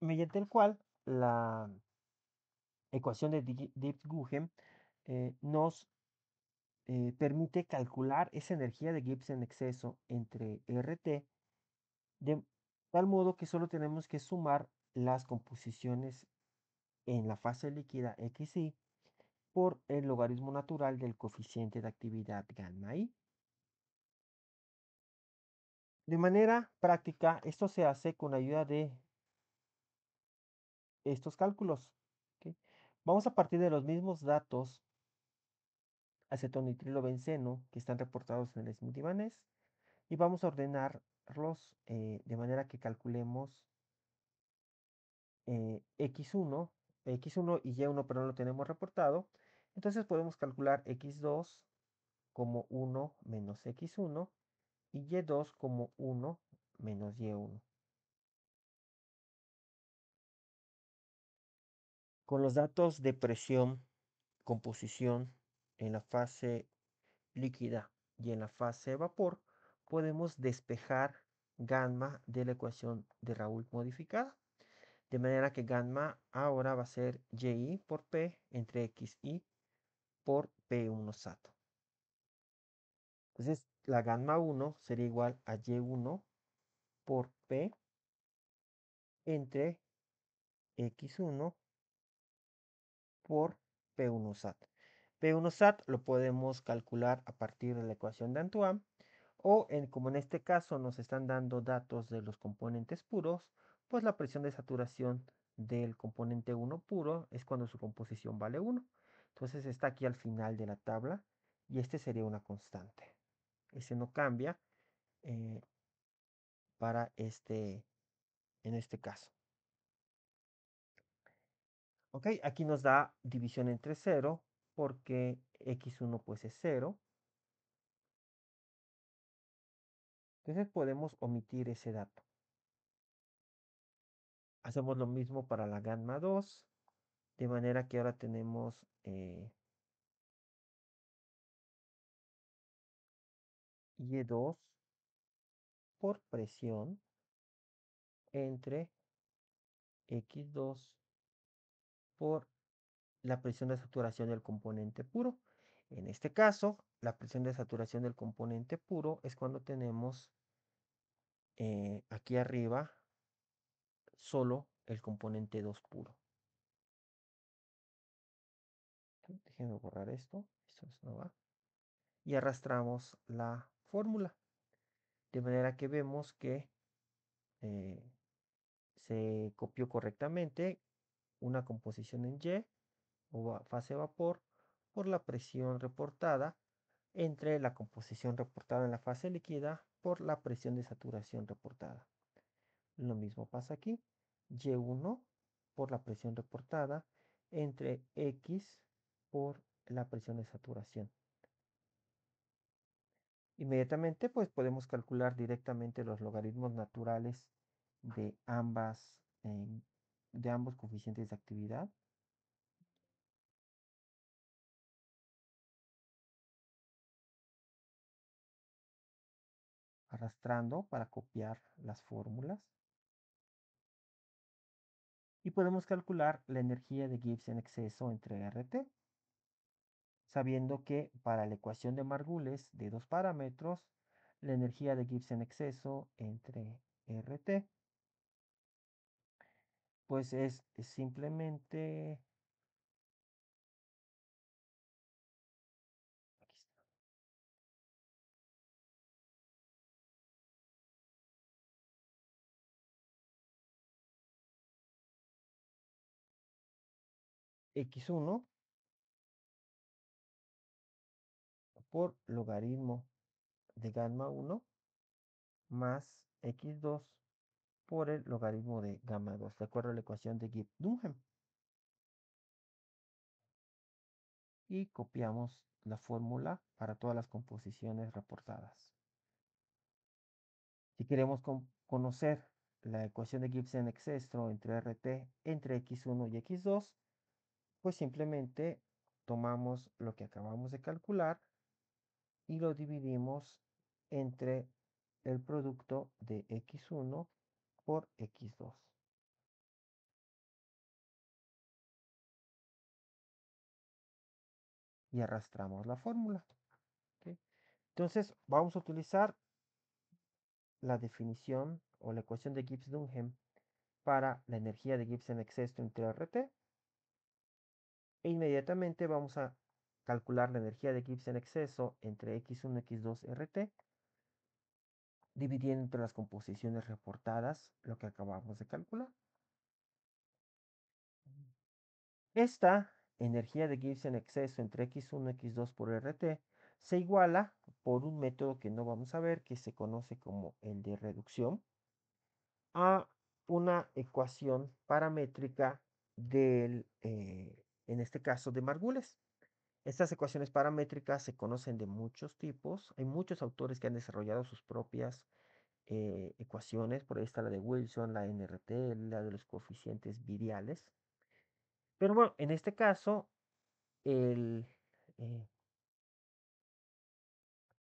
mediante el cual la ecuación de Gibbs-Guggen nos permite calcular esa energía de Gibbs en exceso entre RT de tal modo que solo tenemos que sumar las composiciones en la fase líquida XY por el logaritmo natural del coeficiente de actividad gamma I. De manera práctica, esto se hace con ayuda de estos cálculos. ¿Ok? Vamos a partir de los mismos datos acetonitrilo-benceno que están reportados en el Smith Ibanez y vamos a ordenarlos de manera que calculemos X1, X1 y Y1, pero no lo tenemos reportado. Entonces podemos calcular X2 como 1 menos X1 y Y2 como 1 menos Y1. Con los datos de presión, composición en la fase líquida y en la fase de vapor, podemos despejar gamma de la ecuación de Raoult modificada. De manera que gamma ahora va a ser Y por P entre XY por P1 SAT. Entonces, la gamma 1 sería igual a Y1 por P entre X1 por P1 SAT. P1 SAT lo podemos calcular a partir de la ecuación de Antoine o como en este caso nos están dando datos de los componentes puros, pues la presión de saturación del componente 1 puro es cuando su composición vale 1. Entonces está aquí al final de la tabla y este sería una constante. Ese no cambia eh, para en este caso. Ok, aquí nos da división entre 0 porque x1 pues es 0. Entonces podemos omitir ese dato. Hacemos lo mismo para la gamma 2, de manera que ahora tenemos Y2 por presión entre X2 por la presión de saturación del componente puro. En este caso, la presión de saturación del componente puro es cuando tenemos aquí arriba solo el componente 2 puro. Déjenme borrar esto. Esto no va. Y arrastramos la fórmula. De manera que vemos que eh, se copió correctamente una composición en Y o fase vapor por la presión reportada entre la composición reportada en la fase líquida por la presión de saturación reportada. Lo mismo pasa aquí. Y1 por la presión reportada entre X por la presión de saturación. Inmediatamente pues podemos calcular directamente los logaritmos naturales de de ambos coeficientes de actividad. Arrastrando para copiar las fórmulas. Y podemos calcular la energía de Gibbs en exceso entre RT, sabiendo que para la ecuación de Margules de dos parámetros, la energía de Gibbs en exceso entre RT, pues es simplemente X1 por logaritmo de gamma 1 más X2 por el logaritmo de gamma 2, de acuerdo a la ecuación de Gibbs-Dunham. Y copiamos la fórmula para todas las composiciones reportadas. Si queremos conocer la ecuación de Gibbs en exceso entre RT entre X1 y X2, pues simplemente tomamos lo que acabamos de calcular y lo dividimos entre el producto de X1 por X2. y arrastramos la fórmula. ¿Ok? Entonces vamos a utilizar la definición o la ecuación de Gibbs-Dunham para la energía de Gibbs en exceso entre RT e inmediatamente vamos a calcular la energía de Gibbs en exceso entre X1 y X2 RT dividiendo entre las composiciones reportadas lo que acabamos de calcular. Esta energía de Gibbs en exceso entre X1 y X2 por RT se iguala por un método que no vamos a ver, que se conoce como el de reducción, a una ecuación paramétrica en este caso, de Margules. Estas ecuaciones paramétricas se conocen de muchos tipos. Hay muchos autores que han desarrollado sus propias ecuaciones. Por ahí está la de Wilson, la NRT, la de los coeficientes viriales. Pero bueno, en este caso, el, eh,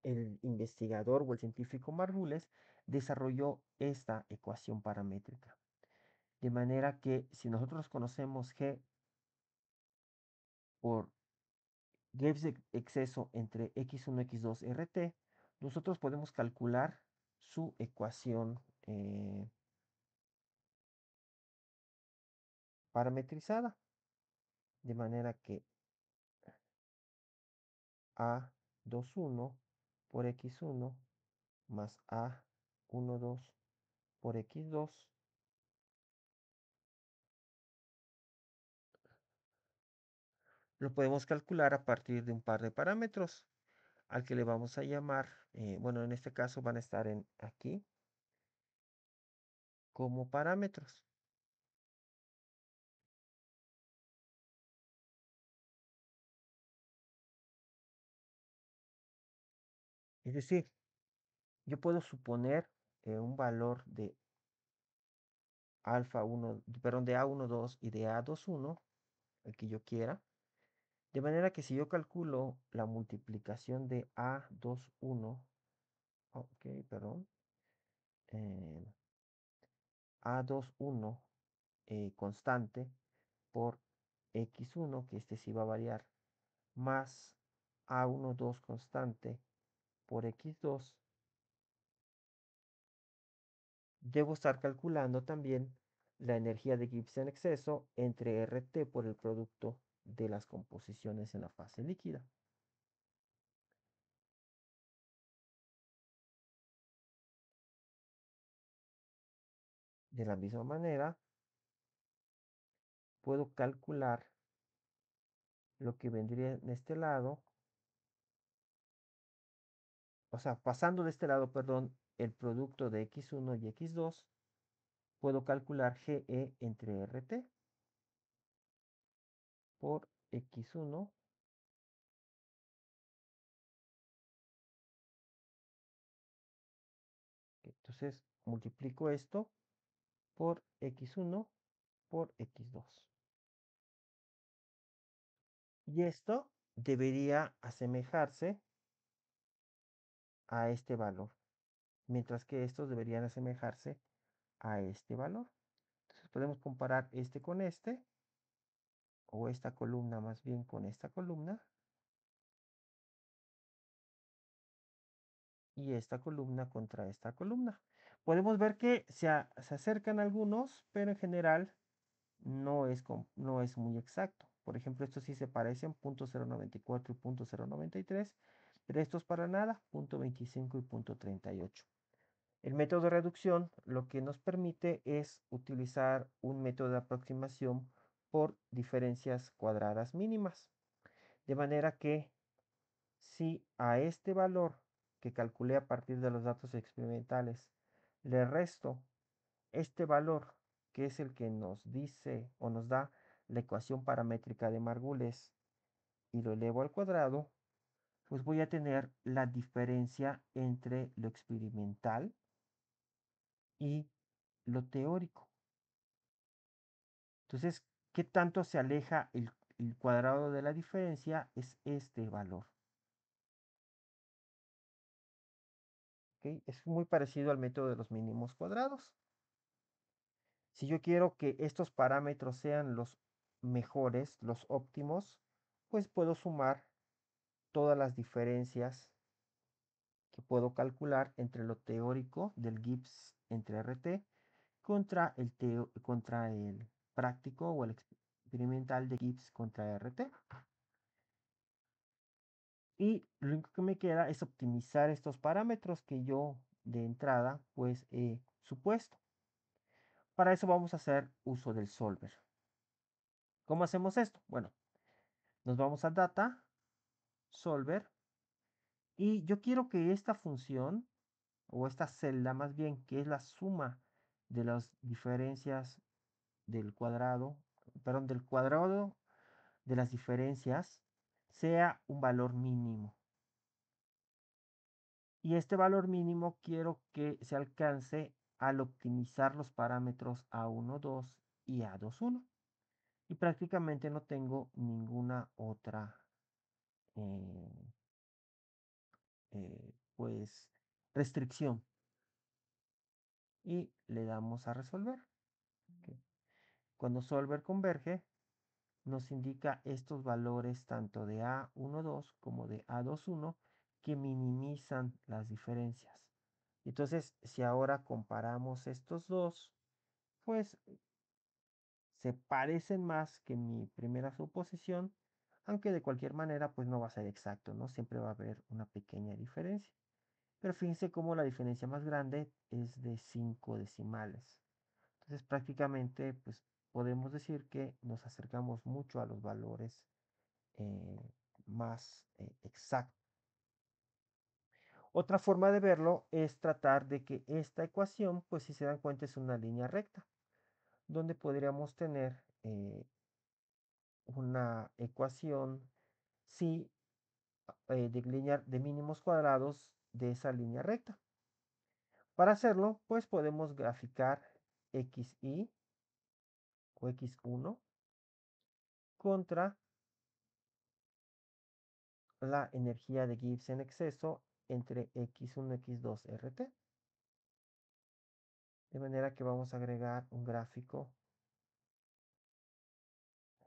el investigador o el científico Margules desarrolló esta ecuación paramétrica. De manera que si nosotros conocemos G por Gibbs de exceso entre x1 y x2 RT, nosotros podemos calcular su ecuación parametrizada. De manera que A21 por x1 más A12 por x2 lo podemos calcular a partir de un par de parámetros al que le vamos a llamar, bueno, en este caso van a estar aquí como parámetros. Es decir, yo puedo suponer un valor de alfa 1, perdón, de A12 y de A21, el que yo quiera. De manera que si yo calculo la multiplicación de A21, ok, perdón, eh, A21 constante por X1, que este sí va a variar, más A12 constante por X2, debo estar calculando también la energía de Gibbs en exceso entre RT por el producto de las composiciones en la fase líquida. De la misma manera, puedo calcular lo que vendría en este lado, o sea, pasando de este lado, perdón, el producto de X1 y X2, puedo calcular GE entre RT por X1. Entonces, multiplico esto por X1 por X2. Y esto debería asemejarse a este valor, mientras que estos deberían asemejarse a este valor. Entonces podemos comparar este con este, o esta columna más bien con esta columna, y esta columna contra esta columna. Podemos ver que se acercan algunos, pero en general no es muy exacto. Por ejemplo, estos sí se parecen, .094 y .093, pero estos para nada, .25 y .38. El método de reducción lo que nos permite es utilizar un método de aproximación por diferencias cuadradas mínimas. De manera que si a este valor que calculé a partir de los datos experimentales le resto este valor, que es el que nos dice o nos da la ecuación paramétrica de Margules, y lo elevo al cuadrado, pues voy a tener la diferencia entre lo experimental y lo teórico. Entonces, ¿qué tanto se aleja el cuadrado de la diferencia? Es este valor. ¿Ok? Es muy parecido al método de los mínimos cuadrados. Si yo quiero que estos parámetros sean los mejores, los óptimos, pues puedo sumar todas las diferencias que puedo calcular entre lo teórico del Gibbs entre RT contra el práctico o el experimental de Gibbs contra RT. Y lo único que me queda es optimizar estos parámetros que yo de entrada pues he supuesto. Para eso vamos a hacer uso del solver. ¿Cómo hacemos esto? Bueno, nos vamos a data, solver, y yo quiero que esta función, o esta celda más bien, que es la suma de las diferencias del cuadrado, perdón, del cuadrado de las diferencias, sea un valor mínimo. Y este valor mínimo quiero que se alcance al optimizar los parámetros A1, 2 y A2, 1. Y prácticamente no tengo ninguna otra eh, pues restricción. Y le damos a resolver. Okay. Cuando solver converge, nos indica estos valores tanto de A12 como de A21 que minimizan las diferencias. Entonces, si ahora comparamos estos dos, pues se parecen más que mi primera suposición, aunque de cualquier manera pues no va a ser exacto, ¿no? Siempre va a haber una pequeña diferencia. Pero fíjense cómo la diferencia más grande es de 5 decimales. Entonces prácticamente pues podemos decir que nos acercamos mucho a los valores más exactos. Otra forma de verlo es tratar de que esta ecuación, pues si se dan cuenta, es una línea recta, donde podríamos tener una ecuación si de mínimos cuadrados de esa línea recta. Para hacerlo, pues podemos graficar xi o x1 contra la energía de Gibbs en exceso entre x1 y x2 RT. De manera que vamos a agregar un gráfico.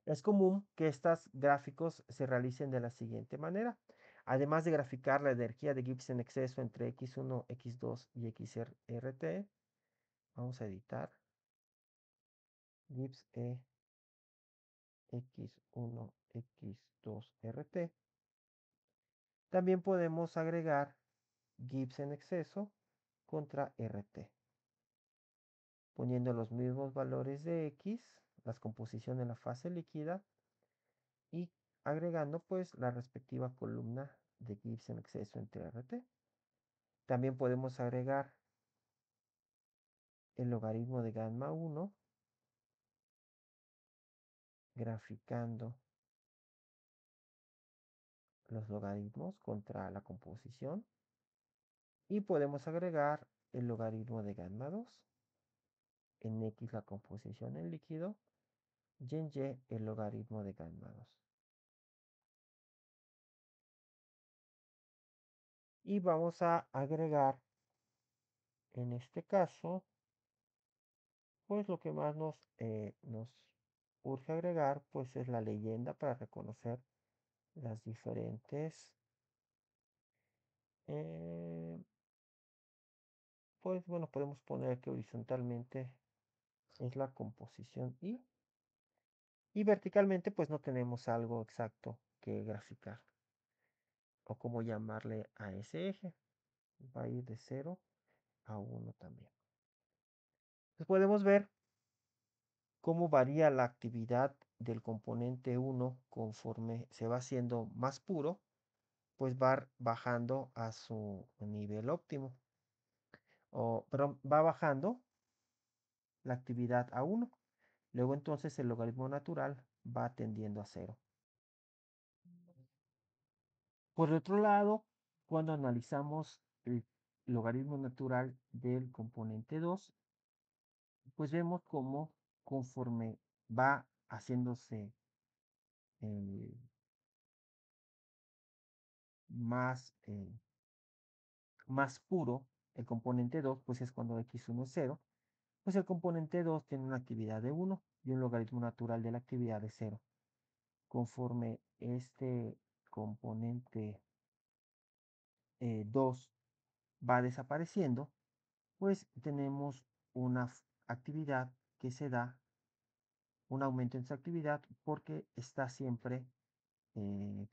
Es común que estos gráficos se realicen de la siguiente manera. Además de graficar la energía de Gibbs en exceso entre x1, x2 y xRT, vamos a editar Gibbs x1, x2, rt. También podemos agregar Gibbs en exceso contra rt, poniendo los mismos valores de x, las composiciones en la fase líquida y agregando pues la respectiva columna de Gibbs en exceso entre rt. También podemos agregar el logaritmo de gamma 1 graficando los logaritmos contra la composición y podemos agregar el logaritmo de gamma 2 en X la composición en líquido y en Y el logaritmo de gamma 2. Y vamos a agregar en este caso pues lo que más nos urge agregar pues es la leyenda para reconocer las diferentes pues bueno, podemos poner que horizontalmente es la composición y verticalmente pues no tenemos algo exacto que graficar o cómo llamarle a ese eje. Va a ir de 0 a 1 también. Entonces podemos ver cómo varía la actividad del componente 1 conforme se va haciendo más puro, pues va bajando a su nivel óptimo. Pero va bajando la actividad a 1. Luego entonces el logaritmo natural va tendiendo a 0. Por otro lado, cuando analizamos el logaritmo natural del componente 2, pues vemos cómo conforme va haciéndose eh, más, más puro el componente 2, pues es cuando x1 es 0, pues el componente 2 tiene una actividad de 1 y un logaritmo natural de la actividad de 0. Conforme este componente 2 va desapareciendo, pues tenemos una actividad que se da, un aumento en su actividad porque está siempre eh,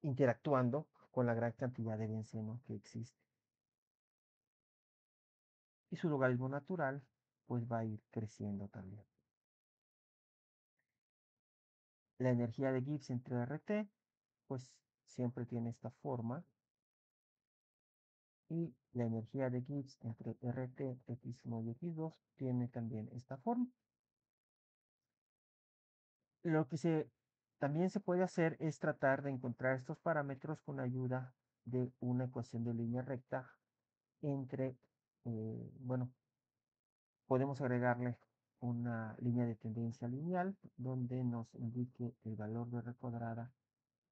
interactuando con la gran cantidad de benceno que existe. Y su logaritmo natural pues va a ir creciendo también. La energía de Gibbs entre RT pues siempre tiene esta forma, y la energía de Gibbs entre RT, X1 y X2 tiene también esta forma. Lo que también se puede hacer es tratar de encontrar estos parámetros con ayuda de una ecuación de línea recta entre, bueno, podemos agregarle una línea de tendencia lineal donde nos indique el valor de R cuadrada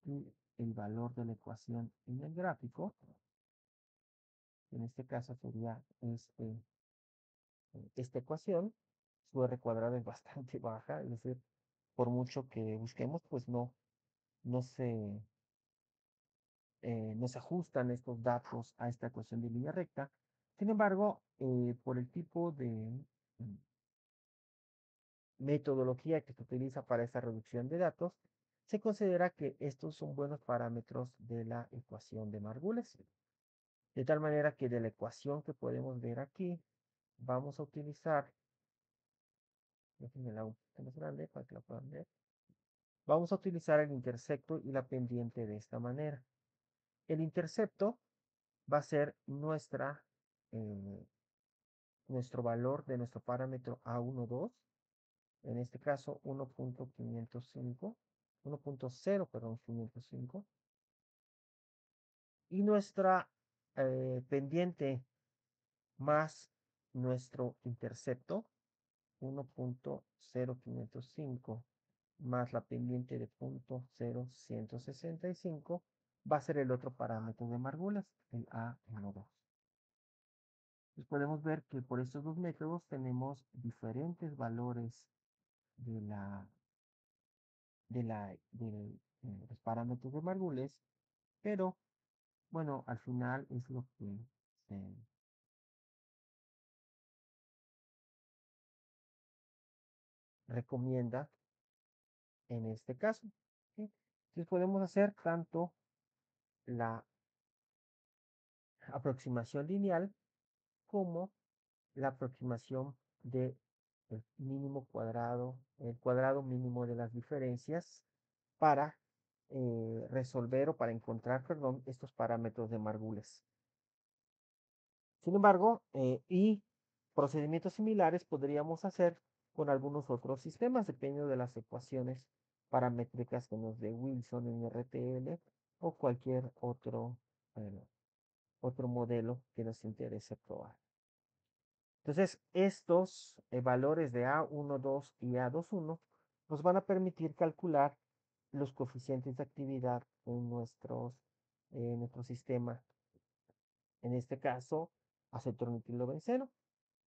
y el valor de la ecuación en el gráfico. En este caso sería esta ecuación. Su R cuadrada es bastante baja, es decir, por mucho que busquemos, pues no se, no se ajustan estos datos a esta ecuación de línea recta. Sin embargo, por el tipo de metodología que se utiliza para esta reducción de datos, se considera que estos son buenos parámetros de la ecuación de Margules. De tal manera que de la ecuación que podemos ver aquí, vamos a utilizar, déjenme la un poquito más grande para que la puedan ver. Vamos a utilizar el intercepto y la pendiente de esta manera. El intercepto va a ser eh, nuestro valor de nuestro parámetro A12, en este caso 1.505, 1.0, perdón, 505, y nuestra pendiente más nuestro intercepto, 1.05, más la pendiente de 0.0165, va a ser el otro parámetro de Margulas, el A12. Pues podemos ver que por estos dos métodos tenemos diferentes valores de los parámetros de Margules, pero bueno, al final es lo que se recomienda en este caso. ¿Sí? Entonces podemos hacer tanto la aproximación lineal como la aproximación de el mínimo cuadrado, el cuadrado mínimo de las diferencias para resolver o para encontrar, perdón, estos parámetros de Margules. Sin embargo, y procedimientos similares podríamos hacer con algunos otros sistemas, dependiendo de las ecuaciones paramétricas que nos dé Wilson en RTL o cualquier otro modelo que nos interese probar. Entonces, estos valores de A12 y A21 nos van a permitir calcular los coeficientes de actividad en nuestro sistema, en este caso, acetonitilo-benceno.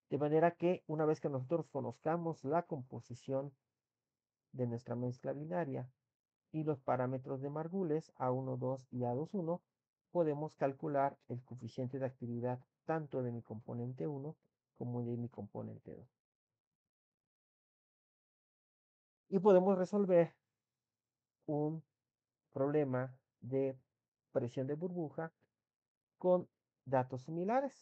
De manera que una vez que nosotros conozcamos la composición de nuestra mezcla binaria y los parámetros de Margules A12 y A21, podemos calcular el coeficiente de actividad tanto de mi componente 1 como de mi componente 2. Y podemos resolver un problema de presión de burbuja con datos similares.